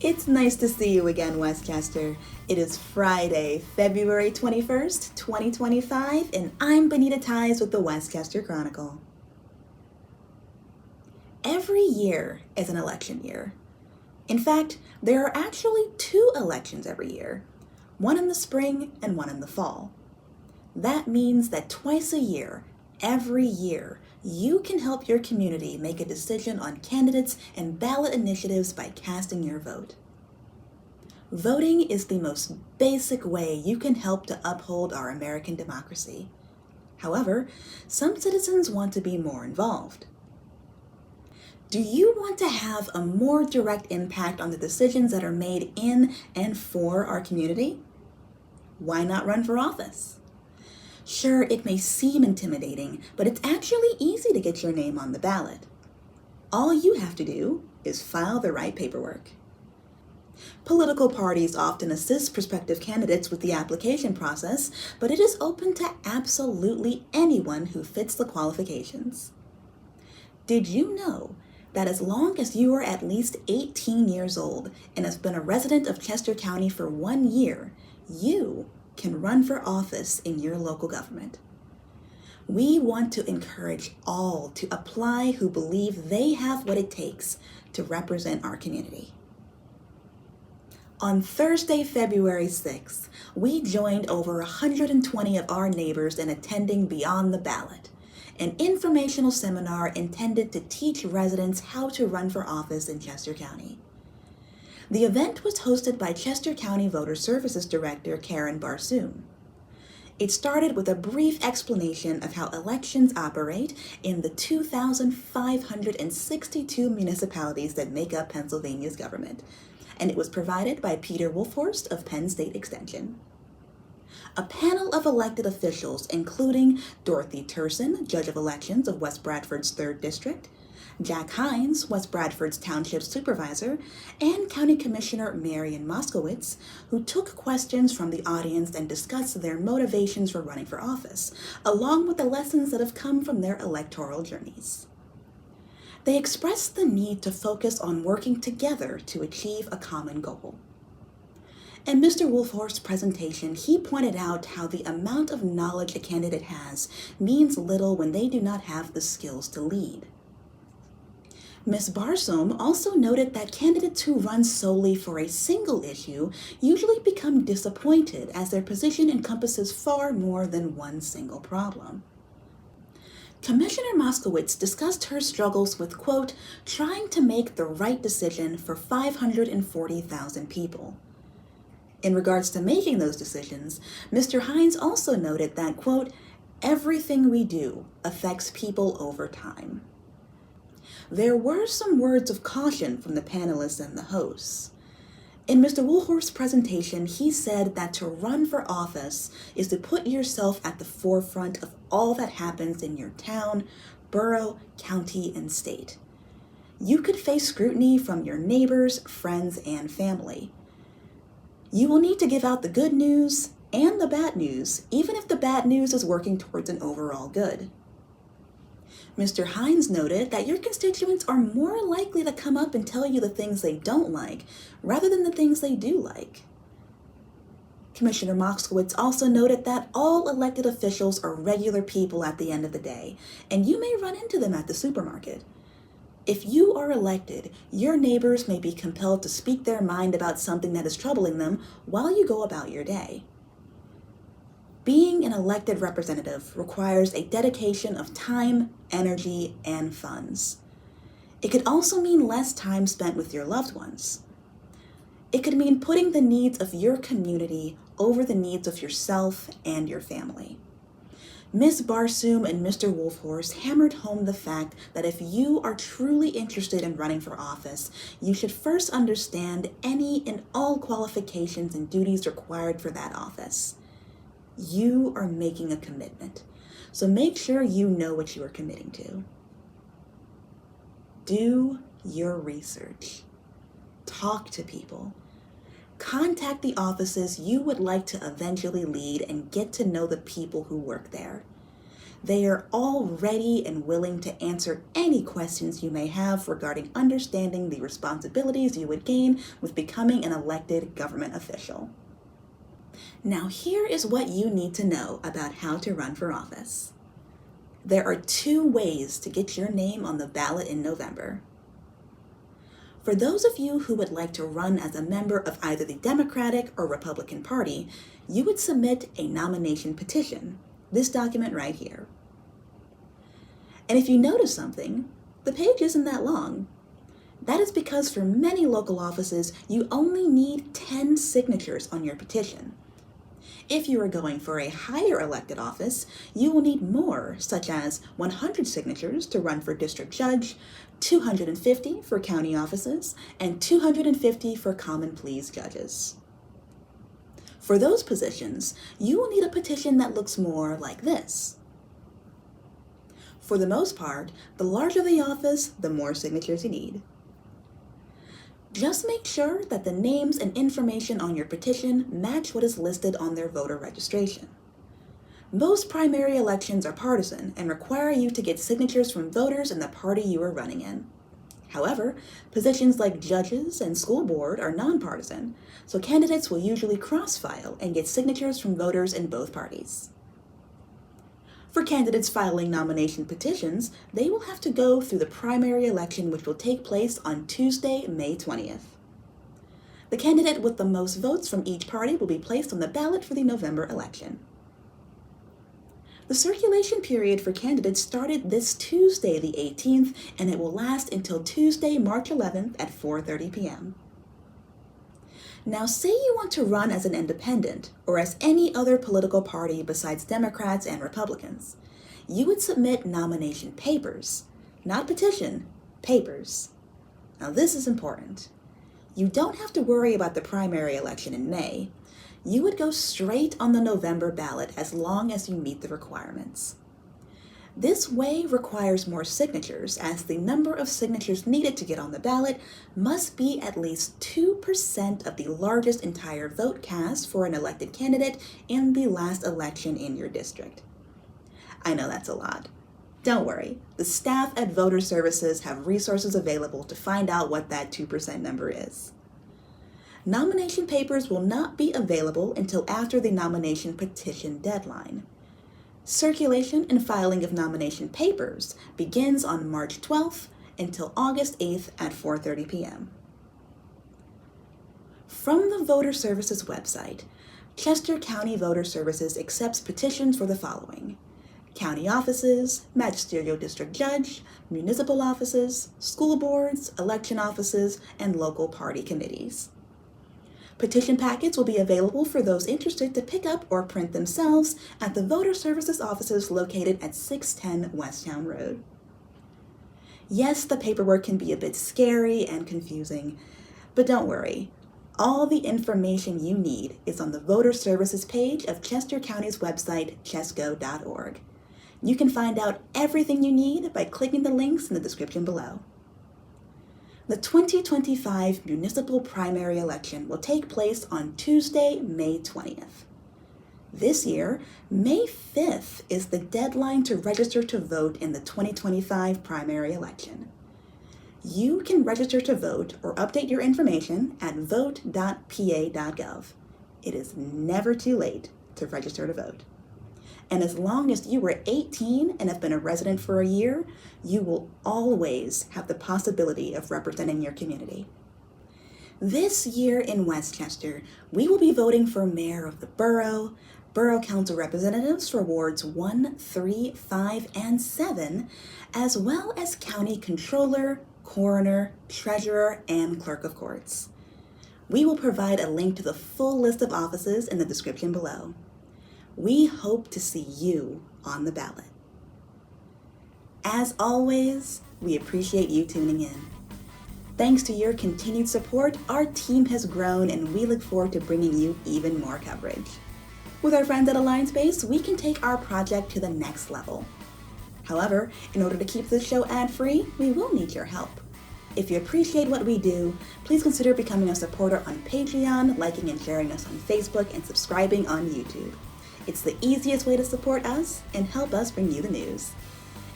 It's nice to see you again, Westchester. It is Friday, February 21st, 2025, and I'm Bonita with the Westchester Chronicle. Every year is an election year. In fact, there are actually 2 elections every year, one in the spring and one in the fall. That means that twice a year, every year, you can help your community make a decision on candidates and ballot initiatives by casting your vote. Voting is the most basic way you can help to uphold our American democracy. However, some citizens want to be more involved. Do you want to have a more direct impact on the decisions that are made in and for our community? Why not run for office? Sure, it may seem intimidating, but it's actually easy to get your name on the ballot. All you have to do is file the right paperwork. Political parties often assist prospective candidates with the application process, but it is open to absolutely anyone who fits the qualifications. Did you know that as long as you are at least 18 years old and have been a resident of Chester County for 1 year, you can run for office in your local government? We want to encourage all to apply who believe they have what it takes to represent our community. On Thursday, February 6th, we joined over 120 of our neighbors in attending Beyond the Ballot, an informational seminar intended to teach residents how to run for office in Chester County. The event was hosted by Chester County Voter Services Director Karen Barsoom. It started with a brief explanation of how elections operate in the 2,562 municipalities that make up Pennsylvania's government, and it was provided by Peter Wolfhorst of Penn State Extension. A panel of elected officials, including Dorothy Turson, Judge of Elections of West Bradford's 3rd District, Jack Hines, West Bradford's Township Supervisor, and County Commissioner Marian Moskowitz, who took questions from the audience and discussed their motivations for running for office, along with the lessons that have come from their electoral journeys. They expressed the need to focus on working together to achieve a common goal. In Mr. Wolfhorst's presentation, he pointed out how the amount of knowledge a candidate has means little when they do not have the skills to lead. Ms. Barsoom also noted that candidates who run solely for a single issue usually become disappointed as their position encompasses far more than one single problem. Commissioner Moskowitz discussed her struggles with, quote, trying to make the right decision for 540,000 people. In regards to making those decisions, Mr. Hines also noted that, quote, everything we do affects people over time. There were some words of caution from the panelists and the hosts. In Mr. Wolfhorst's presentation, he said that to run for office is to put yourself at the forefront of all that happens in your town, borough, county, and state. You could face scrutiny from your neighbors, friends, and family. You will need to give out the good news and the bad news, even if the bad news is working towards an overall good. Mr. Hines noted that your constituents are more likely to come up and tell you the things they don't like, rather than the things they do like. Commissioner Moskowitz also noted that all elected officials are regular people at the end of the day, and you may run into them at the supermarket. If you are elected, your neighbors may be compelled to speak their mind about something that is troubling them while you go about your day. Being an elected representative requires a dedication of time, energy, and funds. It could also mean less time spent with your loved ones. It could mean putting the needs of your community over the needs of yourself and your family. Ms. Barsoom and Mr. Wolfhorst hammered home the fact that if you are truly interested in running for office, you should first understand any and all qualifications and duties required for that office. You are making a commitment, so make sure you know what you are committing to. Do your research. Talk to people. Contact the offices you would like to eventually lead and get to know the people who work there. They are all ready and willing to answer any questions you may have regarding understanding the responsibilities you would gain with becoming an elected government official. Now, here is what you need to know about how to run for office. There are 2 ways to get your name on the ballot in November. For those of you who would like to run as a member of either the Democratic or Republican Party, you would submit a nomination petition, this document right here. And if you notice something, the page isn't that long. That is because for many local offices, you only need 10 signatures on your petition. If you are going for a higher elected office, you will need more, such as 100 signatures to run for district judge, 250 for county offices, and 250 for common pleas judges. For those positions, you will need a petition that looks more like this. For the most part, the larger the office, the more signatures you need. Just make sure that the names and information on your petition match what is listed on their voter registration. Most primary elections are partisan and require you to get signatures from voters in the party you are running in. However, positions like judges and school board are nonpartisan, so candidates will usually cross-file and get signatures from voters in both parties. For candidates filing nomination petitions, they will have to go through the primary election, which will take place on Tuesday, May 20th. The candidate with the most votes from each party will be placed on the ballot for the November election. The circulation period for candidates started this Tuesday, the 18th, and it will last until Tuesday, March 11th at 4:30 p.m. Now, say you want to run as an independent or as any other political party besides Democrats and Republicans. You would submit nomination papers, not petition, papers. Now, this is important. You don't have to worry about the primary election in May. You would go straight on the November ballot as long as you meet the requirements. This way requires more signatures, as the number of signatures needed to get on the ballot must be at least 2% of the largest entire vote cast for an elected candidate in the last election in your district. I know that's a lot. Don't worry, the staff at Voter Services have resources available to find out what that 2% number is. Nomination papers will not be available until after the nomination petition deadline. Circulation and filing of nomination papers begins on March 12th until August 8th at 4:30 p.m. From the Voter Services website, Chester County Voter Services accepts petitions for the following: county offices, magisterial district judge, municipal offices, school boards, election offices, and local party committees. Petition packets will be available for those interested to pick up or print themselves at the Voter Services offices located at 610 Westtown Road. Yes, the paperwork can be a bit scary and confusing, but don't worry. All the information you need is on the Voter Services page of Chester County's website, chesco.org. You can find out everything you need by clicking the links in the description below. The 2025 municipal primary election will take place on Tuesday, May 20th. This year, May 5th is the deadline to register to vote in the 2025 primary election. You can register to vote or update your information at vote.pa.gov. It is never too late to register to vote. And as long as you were 18 and have been a resident for a year, you will always have the possibility of representing your community. This year in Westchester, we will be voting for mayor of the borough, borough council representatives for wards 1, 3, 5, and 7, as well as county controller, coroner, treasurer, and clerk of courts. We will provide a link to the full list of offices in the description below. We hope to see you on the ballot. As always, we appreciate you tuning in. Thanks to your continued support, our team has grown and we look forward to bringing you even more coverage. With our friends at AllianceBase, we can take our project to the next level. However, in order to keep this show ad-free, we will need your help. If you appreciate what we do, please consider becoming a supporter on Patreon, liking and sharing us on Facebook, and subscribing on YouTube. It's the easiest way to support us and help us bring you the news.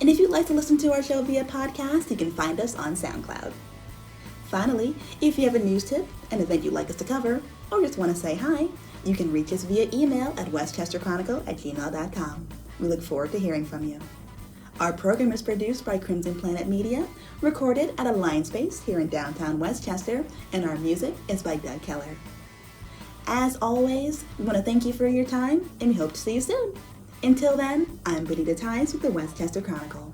And if you'd like to listen to our show via podcast, you can find us on SoundCloud. Finally, if you have a news tip, an event you'd like us to cover, or just want to say hi, you can reach us via email at westchesterchronicle@gmail.com. We look forward to hearing from you. Our program is produced by Crimson Planet Media, recorded at a Line Space here in downtown Westchester, and our music is by Doug Keller. As always, we want to thank you for your time, and we hope to see you soon. Until then, I'm Bonita with the Westchester Chronicle.